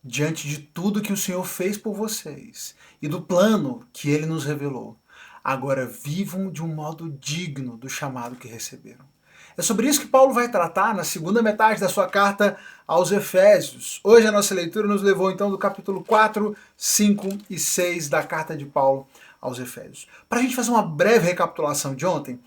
diante de tudo que o Senhor fez por vocês e do plano que Ele nos revelou, agora vivam de um modo digno do chamado que receberam. É sobre isso que Paulo vai tratar na segunda metade da sua carta aos Efésios. Hoje a nossa leitura nos levou então do capítulo 4, 5 e 6 da carta de Paulo aos Efésios. Para a gente fazer uma breve recapitulação de ontem,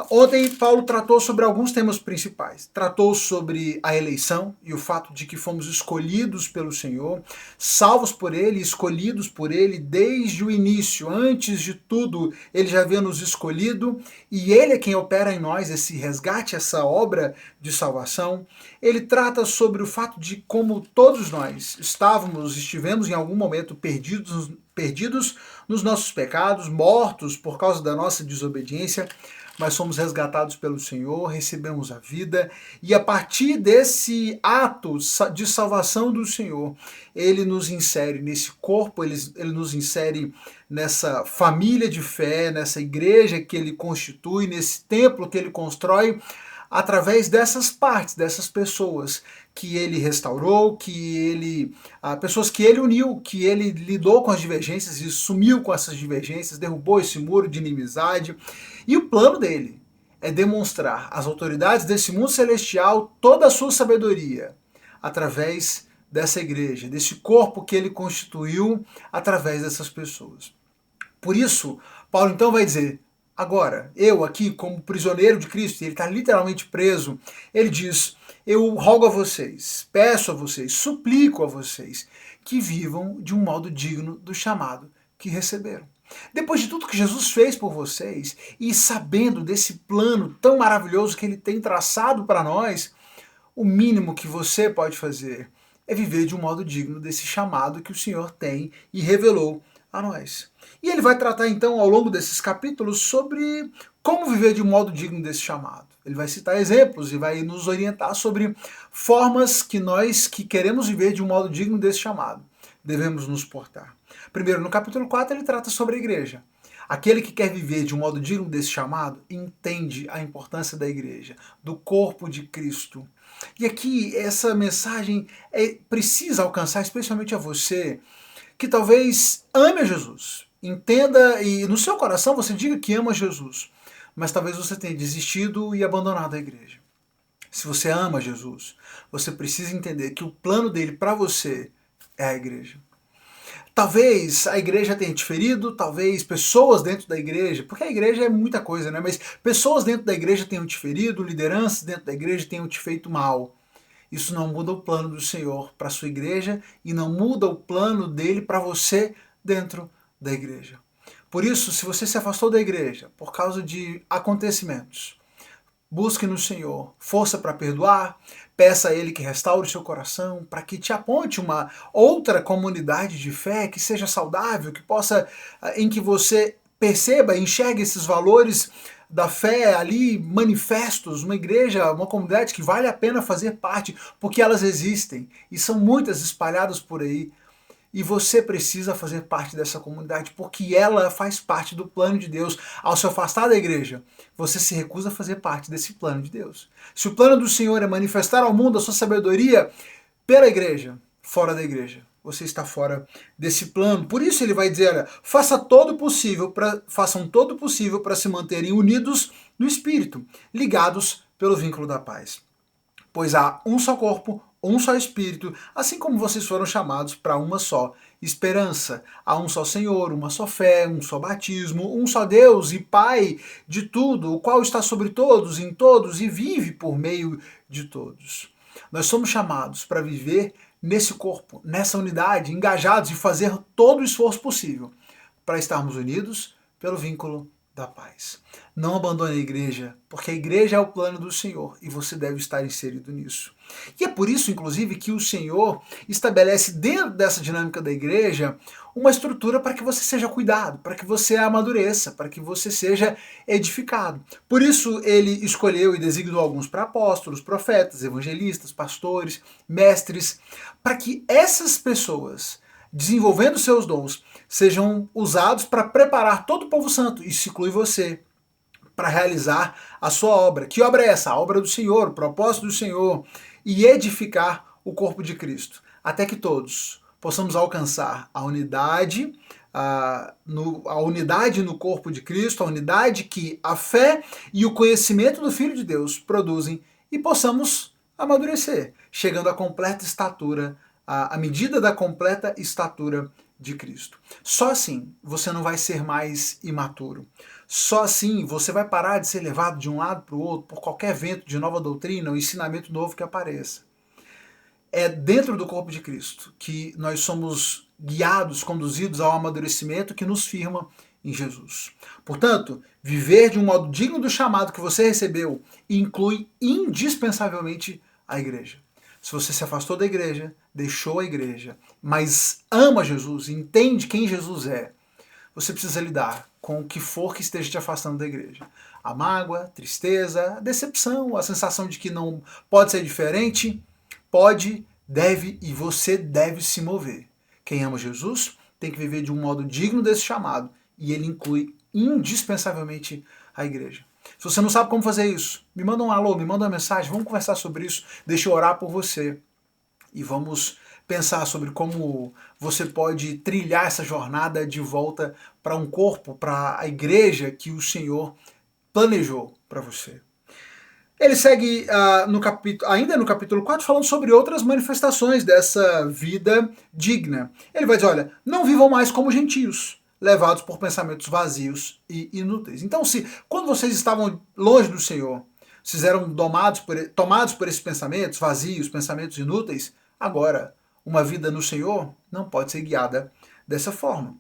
ontem, Paulo tratou sobre alguns temas principais. Tratou sobre a eleição e o fato de que fomos escolhidos pelo Senhor, salvos por Ele, escolhidos por Ele desde o início. Antes de tudo, Ele já havia nos escolhido e Ele é quem opera em nós esse resgate, essa obra de salvação. Ele trata sobre o fato de como todos nós estivemos em algum momento perdidos nos nossos pecados, mortos por causa da nossa desobediência, mas somos resgatados pelo Senhor, recebemos a vida, e a partir desse ato de salvação do Senhor, Ele nos insere nesse corpo, Ele nos insere nessa família de fé, nessa igreja que Ele constitui, nesse templo que Ele constrói, através dessas partes, dessas pessoas que ele restaurou, pessoas que ele uniu, que ele lidou com as divergências e sumiu com essas divergências, derrubou esse muro de inimizade. E o plano dele é demonstrar às autoridades desse mundo celestial toda a sua sabedoria através dessa igreja, desse corpo que ele constituiu através dessas pessoas. Por isso, Paulo então vai dizer: agora, eu aqui, como prisioneiro de Cristo, e ele está literalmente preso, ele diz: eu rogo a vocês, peço a vocês, suplico a vocês, que vivam de um modo digno do chamado que receberam. Depois de tudo que Jesus fez por vocês, e sabendo desse plano tão maravilhoso que ele tem traçado para nós, o mínimo que você pode fazer é viver de um modo digno desse chamado que o Senhor tem e revelou a nós. E ele vai tratar então ao longo desses capítulos sobre como viver de um modo digno desse chamado. Ele vai citar exemplos e vai nos orientar sobre formas que nós que queremos viver de um modo digno desse chamado devemos nos portar. Primeiro, no capítulo 4, ele trata sobre a igreja. Aquele que quer viver de um modo digno desse chamado entende a importância da igreja, do corpo de Cristo. E aqui essa mensagem precisa alcançar especialmente a você que talvez ame a Jesus. Entenda e no seu coração você diga que ama Jesus, mas talvez você tenha desistido e abandonado a igreja. Se você ama Jesus, você precisa entender que o plano dele para você é a igreja. Talvez a igreja tenha te ferido, talvez pessoas dentro da igreja, porque a igreja é muita coisa, né? Mas pessoas dentro da igreja tenham te ferido, lideranças dentro da igreja tenham te feito mal. Isso não muda o plano do Senhor para a sua igreja e não muda o plano dele para você dentro da igreja. Por isso, se você se afastou da igreja por causa de acontecimentos, busque no Senhor força para perdoar, peça a Ele que restaure o seu coração, para que te aponte uma outra comunidade de fé que seja saudável, que possa, em que você perceba, enxergue esses valores da fé ali manifestos, uma igreja, uma comunidade que vale a pena fazer parte, porque elas existem e são muitas espalhadas por aí. E você precisa fazer parte dessa comunidade, porque ela faz parte do plano de Deus. Ao se afastar da igreja, você se recusa a fazer parte desse plano de Deus. Se o plano do Senhor é manifestar ao mundo a sua sabedoria pela igreja, fora da igreja, você está fora desse plano. Por isso ele vai dizer, olha, façam todo o possível para se manterem unidos no Espírito, ligados pelo vínculo da paz. Pois há um só corpo, um só Espírito, assim como vocês foram chamados para uma só esperança. Há um só Senhor, uma só fé, um só batismo, um só Deus e Pai de tudo, o qual está sobre todos, em todos e vive por meio de todos. Nós somos chamados para viver nesse corpo, nessa unidade, engajados e fazer todo o esforço possível para estarmos unidos pelo vínculo da paz. Não abandone a igreja, porque a igreja é o plano do Senhor e você deve estar inserido nisso. E é por isso, inclusive, que o Senhor estabelece dentro dessa dinâmica da igreja uma estrutura para que você seja cuidado, para que você amadureça, para que você seja edificado. Por isso ele escolheu e designou alguns para apóstolos, profetas, evangelistas, pastores, mestres, para que essas pessoas, desenvolvendo seus dons, sejam usados para preparar todo o povo santo, isso inclui você, para realizar a sua obra. Que obra é essa? A obra do Senhor, o propósito do Senhor, e edificar o corpo de Cristo, até que todos possamos alcançar a unidade no corpo de Cristo, a unidade que a fé e o conhecimento do Filho de Deus produzem, e possamos amadurecer, chegando à completa estatura, à medida da completa estatura de Cristo. Só assim você não vai ser mais imaturo. Só assim você vai parar de ser levado de um lado para o outro por qualquer vento de nova doutrina ou ensinamento novo que apareça. É dentro do corpo de Cristo que nós somos guiados, conduzidos ao amadurecimento que nos firma em Jesus. Portanto, viver de um modo digno do chamado que você recebeu inclui indispensavelmente a igreja. Se você se afastou da igreja, deixou a igreja, mas ama Jesus, entende quem Jesus é, você precisa lidar com o que for que esteja te afastando da igreja. A mágoa, a tristeza, a decepção, a sensação de que não pode ser diferente, pode, deve e você deve se mover. Quem ama Jesus tem que viver de um modo digno desse chamado, e ele inclui indispensavelmente a igreja. Se você não sabe como fazer isso, me manda um alô, me manda uma mensagem, vamos conversar sobre isso, deixa eu orar por você. E vamos pensar sobre como você pode trilhar essa jornada de volta para um corpo, para a igreja que o Senhor planejou para você. Ele segue ainda no capítulo 4 falando sobre outras manifestações dessa vida digna. Ele vai dizer, olha, não vivam mais como gentios, levados por pensamentos vazios e inúteis. Então, quando vocês estavam longe do Senhor, vocês eram tomados por esses pensamentos vazios, pensamentos inúteis, agora, uma vida no Senhor não pode ser guiada dessa forma.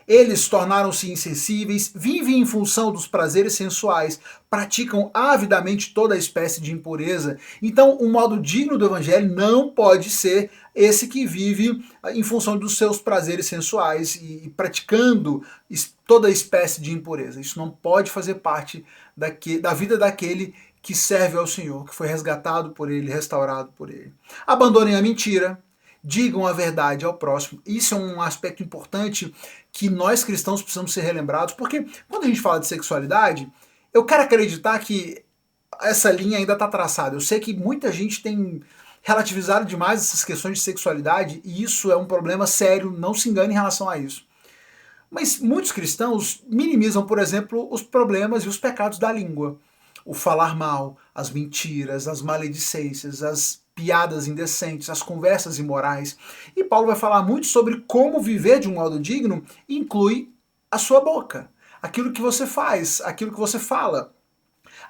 Eles tornaram-se insensíveis, vivem em função dos prazeres sensuais, praticam avidamente toda a espécie de impureza. Então, um modo digno do evangelho não pode ser esse que vive em função dos seus prazeres sensuais e praticando toda a espécie de impureza. Isso não pode fazer parte da vida daquele que serve ao Senhor, que foi resgatado por Ele, restaurado por Ele. Abandonem a mentira, digam a verdade ao próximo. Isso é um aspecto importante que nós cristãos precisamos ser relembrados, porque quando a gente fala de sexualidade, eu quero acreditar que essa linha ainda está traçada. Eu sei que muita gente tem relativizado demais essas questões de sexualidade, e isso é um problema sério, não se engane em relação a isso. Mas muitos cristãos minimizam, por exemplo, os problemas e os pecados da língua. O falar mal, as mentiras, as maledicências, as piadas indecentes, as conversas imorais. E Paulo vai falar muito sobre como viver de um modo digno inclui a sua boca, aquilo que você faz, aquilo que você fala.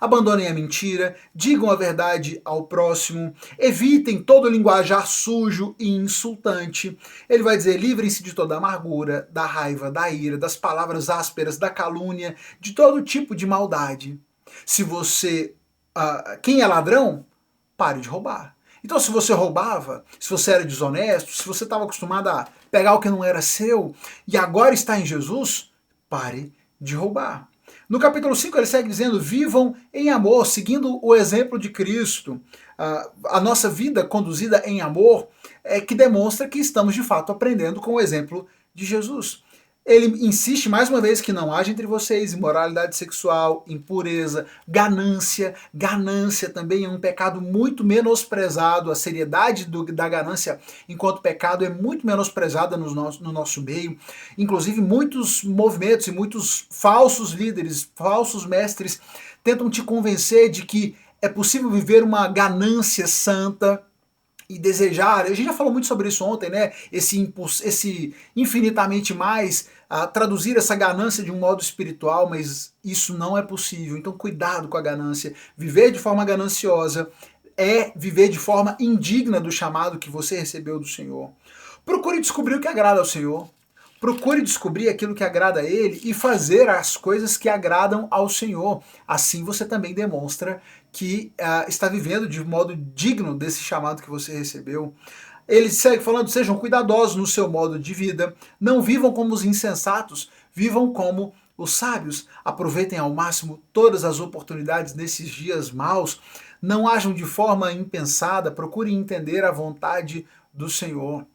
Abandonem a mentira, digam a verdade ao próximo, evitem todo linguajar sujo e insultante. Ele vai dizer, livrem-se de toda amargura, da raiva, da ira, das palavras ásperas, da calúnia, de todo tipo de maldade. Se você, quem é ladrão, pare de roubar. Então, se você roubava, se você era desonesto, se você estava acostumado a pegar o que não era seu e agora está em Jesus, pare de roubar. No capítulo 5 ele segue dizendo, vivam em amor, seguindo o exemplo de Cristo. A nossa vida conduzida em amor é que demonstra que estamos de fato aprendendo com o exemplo de Jesus. Ele insiste mais uma vez que não haja entre vocês imoralidade sexual, impureza, ganância. Ganância também é um pecado muito menosprezado. A seriedade da ganância enquanto pecado é muito menosprezada no nosso meio. Inclusive muitos movimentos e muitos falsos líderes, falsos mestres tentam te convencer de que é possível viver uma ganância santa e desejar, a gente já falou muito sobre isso ontem, né? Esse infinitamente mais, traduzir essa ganância de um modo espiritual, mas isso não é possível. Então cuidado com a ganância. Viver de forma gananciosa é viver de forma indigna do chamado que você recebeu do Senhor. Procure descobrir o que agrada ao Senhor. Procure descobrir aquilo que agrada a Ele e fazer as coisas que agradam ao Senhor. Assim você também demonstra que está vivendo de modo digno desse chamado que você recebeu. Ele segue falando, sejam cuidadosos no seu modo de vida, não vivam como os insensatos, vivam como os sábios. Aproveitem ao máximo todas as oportunidades nesses dias maus, não ajam de forma impensada, procurem entender a vontade do Senhor.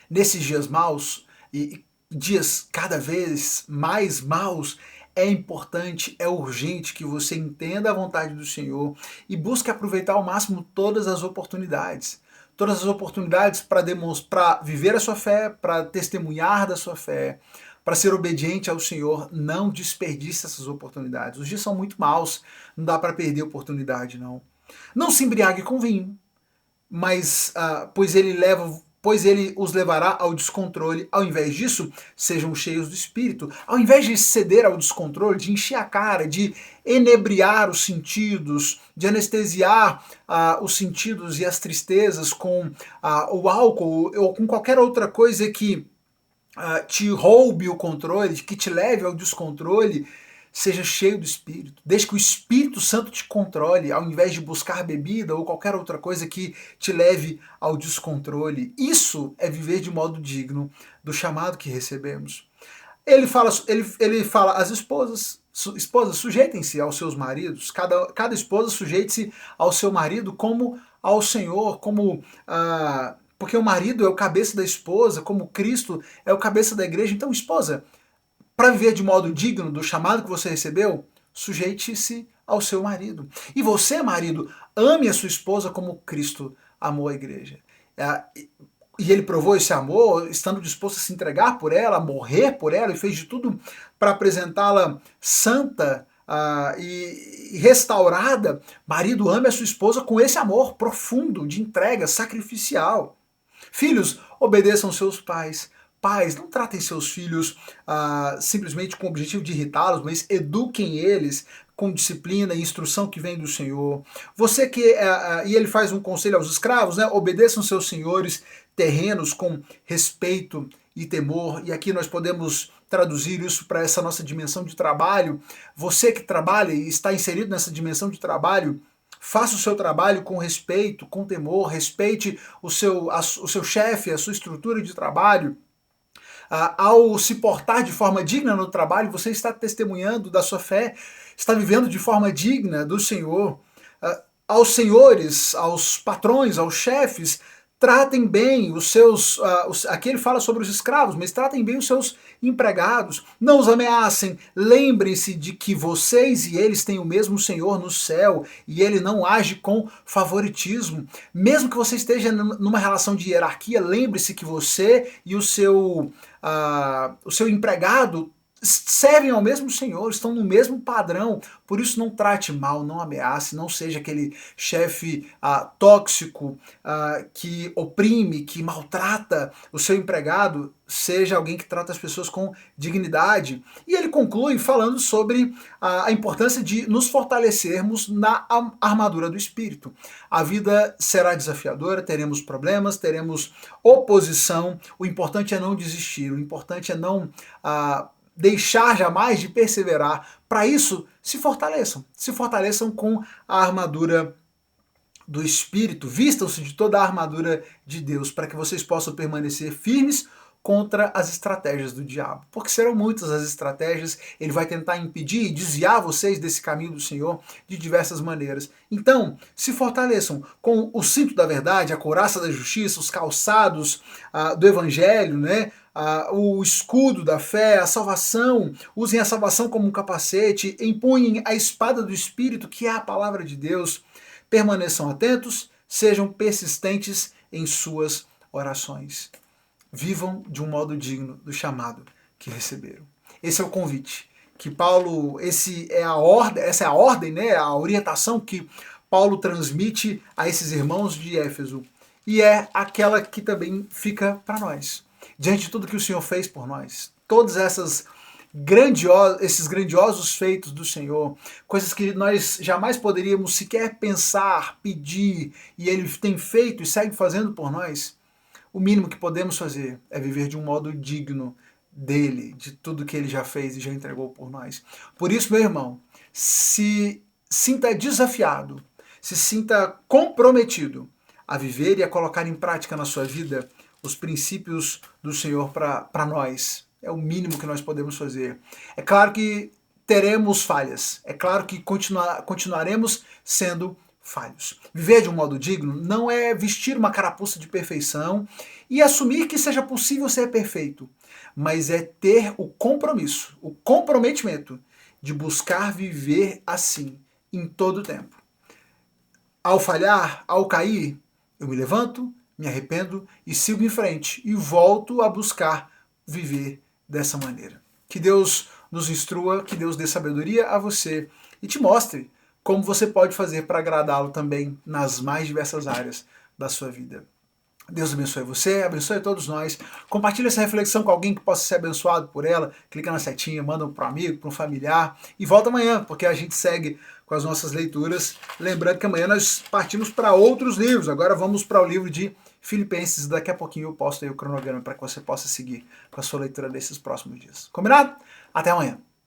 Nesses dias maus, e dias cada vez mais maus, é importante, é urgente que você entenda a vontade do Senhor e busque aproveitar ao máximo todas as oportunidades. todas as oportunidades para demonstrar, viver a sua fé, para testemunhar da sua fé, para ser obediente ao Senhor. Não desperdice essas oportunidades. Os dias são muito maus, não dá para perder oportunidade, não. Não se embriague com vinho, mas pois ele os levará ao descontrole. Ao invés disso, sejam cheios do Espírito. Ao invés de ceder ao descontrole, de encher a cara, de enebriar os sentidos, de anestesiar os sentidos e as tristezas com o álcool ou com qualquer outra coisa que te roube o controle, que te leve ao descontrole, seja cheio do Espírito. Deixe que o Espírito Santo te controle, ao invés de buscar bebida ou qualquer outra coisa que te leve ao descontrole. Isso é viver de modo digno do chamado que recebemos. Ele fala às esposas, sujeitem-se aos seus maridos, cada esposa sujeite-se ao seu marido como ao Senhor, como porque o marido é o cabeça da esposa, como Cristo é o cabeça da igreja. Então, esposa, para viver de modo digno do chamado que você recebeu, sujeite-se ao seu marido. E você, marido, ame a sua esposa como Cristo amou a igreja. E ele provou esse amor estando disposto a se entregar por ela, a morrer por ela, e fez de tudo para apresentá-la santa e restaurada. Marido, ame a sua esposa com esse amor profundo, de entrega, sacrificial. Filhos, obedeçam seus pais. Pais, não tratem seus filhos simplesmente com o objetivo de irritá-los, mas eduquem eles com disciplina e instrução que vem do Senhor. E ele faz um conselho aos escravos, né? Obedeçam seus senhores terrenos com respeito e temor. E aqui nós podemos traduzir isso para essa nossa dimensão de trabalho. Você que trabalha e está inserido nessa dimensão de trabalho, faça o seu trabalho com respeito, com temor, respeite o seu chefe, a sua estrutura de trabalho. Ao se portar de forma digna no trabalho, você está testemunhando da sua fé, está vivendo de forma digna do Senhor. Aos senhores, aos patrões, aos chefes, tratem bem os seus... aqui ele fala sobre os escravos, mas tratem bem os seus empregados. Não os ameacem. Lembrem-se de que vocês e eles têm o mesmo Senhor no céu e ele não age com favoritismo. Mesmo que você esteja numa relação de hierarquia, lembre-se que você e o seu empregado servem ao mesmo Senhor, estão no mesmo padrão. Por isso não trate mal, não ameace, não seja aquele chefe tóxico que oprime, que maltrata o seu empregado. Seja alguém que trata as pessoas com dignidade. E ele conclui falando sobre a importância de nos fortalecermos na armadura do Espírito. A vida será desafiadora, teremos problemas, teremos oposição. O importante é não desistir, o importante é não deixar jamais de perseverar. Para isso, se fortaleçam com a armadura do Espírito, vistam-se de toda a armadura de Deus, para que vocês possam permanecer firmes contra as estratégias do diabo. Porque serão muitas as estratégias, ele vai tentar impedir e desviar vocês desse caminho do Senhor de diversas maneiras. Então, se fortaleçam com o cinto da verdade, a couraça da justiça, os calçados do evangelho, né? O escudo da fé, a salvação, usem a salvação como um capacete, empunhem a espada do Espírito, que é a palavra de Deus, permaneçam atentos, sejam persistentes em suas orações. Vivam de um modo digno do chamado que receberam. Esse é o convite que Paulo, essa é a ordem, né, a orientação que Paulo transmite a esses irmãos de Éfeso, e é aquela que também fica para nós. Diante de tudo que o Senhor fez por nós, todos esses grandiosos feitos do Senhor, coisas que nós jamais poderíamos sequer pensar, pedir, e Ele tem feito e segue fazendo por nós, o mínimo que podemos fazer é viver de um modo digno dele, de tudo que ele já fez e já entregou por nós. Por isso, meu irmão, se sinta desafiado, se sinta comprometido a viver e a colocar em prática na sua vida os princípios do Senhor para nós. É o mínimo que nós podemos fazer. É claro que teremos falhas, é claro que continuaremos sendo falhos. Viver de um modo digno não é vestir uma carapuça de perfeição e assumir que seja possível ser perfeito, mas é ter o compromisso, o comprometimento de buscar viver assim em todo o tempo. Ao falhar, ao cair, eu me levanto, me arrependo e sigo em frente e volto a buscar viver dessa maneira. Que Deus nos instrua, que Deus dê sabedoria a você e te mostre como você pode fazer para agradá-lo também nas mais diversas áreas da sua vida. Deus abençoe você, abençoe todos nós. Compartilhe essa reflexão com alguém que possa ser abençoado por ela. Clica na setinha, manda para um amigo, para um familiar. E volta amanhã, porque a gente segue com as nossas leituras. Lembrando que amanhã nós partimos para outros livros. Agora vamos para o livro de Filipenses. Daqui a pouquinho eu posto aí o cronograma para que você possa seguir com a sua leitura desses próximos dias. Combinado? Até amanhã.